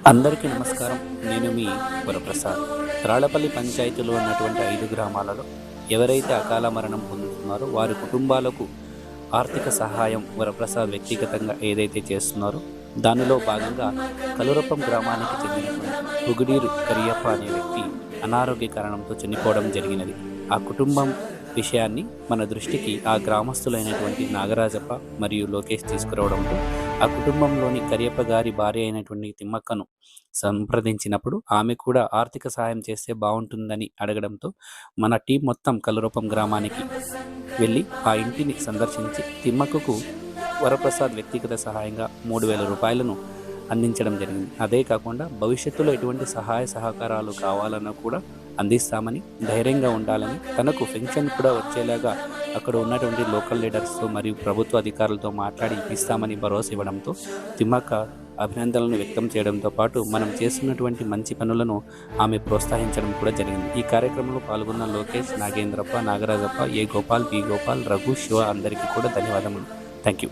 అందరికీ నమస్కారం. నేను మీ వరప్రసాద్. త్రాళ్లపల్లి పంచాయతీలో ఉన్నటువంటి 5 గ్రామాలలో ఎవరైతే అకాల మరణం పొందుతున్నారో వారి కుటుంబాలకు ఆర్థిక సహాయం వరప్రసాద్ వ్యక్తిగతంగా ఏదైతే చేస్తున్నారో దానిలో భాగంగా కలురప్పం గ్రామానికి చెందినటువంటి పుగుడీరు కరియప్ప అనే వ్యక్తి అనారోగ్య కారణంతో చనిపోవడం జరిగినది. ఆ కుటుంబం విషయాన్ని మన దృష్టికి ఆ గ్రామస్తులైనటువంటి నాగరాజప్ప మరియు లోకేష్ తీసుకురావడంతో ఆ కుటుంబంలోని కరియప్ప గారి భార్య అయినటువంటి తిమ్మక్కను సంప్రదించినప్పుడు ఆమె కూడా ఆర్థిక సహాయం చేస్తే బాగుంటుందని అడగడంతో మన టీం మొత్తం కలురూపం గ్రామానికి వెళ్ళి ఆ ఇంటిని సందర్శించి తిమ్మక్కకు వరప్రసాద్ వ్యక్తిగత సహాయంగా 3,000 రూపాయలను అందించడం జరిగింది. అదే కాకుండా భవిష్యత్తులో ఎటువంటి సహాయ సహకారాలు కావాలన్నా కూడా అందిస్తామని, ధైర్యంగా ఉండాలని, తనకు పెన్షన్ కూడా వచ్చేలాగా అక్కడ ఉన్నటువంటి లోకల్ లీడర్స్తో మరియు ప్రభుత్వ అధికారులతో మాట్లాడి ఇప్పిస్తామని భరోసా ఇవ్వడంతో తిమ్మక్క అభినందనలను వ్యక్తం చేయడంతో పాటు మనం చేస్తున్నటువంటి మంచి పనులను ఆమె ప్రోత్సహించడం కూడా జరిగింది. ఈ కార్యక్రమంలో పాల్గొన్న లోకేష్, నాగేంద్రప్ప, నాగరాజప్ప, ఏ గోపాల్, బి గోపాల్, రఘు, శివ అందరికీ కూడా ధన్యవాదములు. Thank you.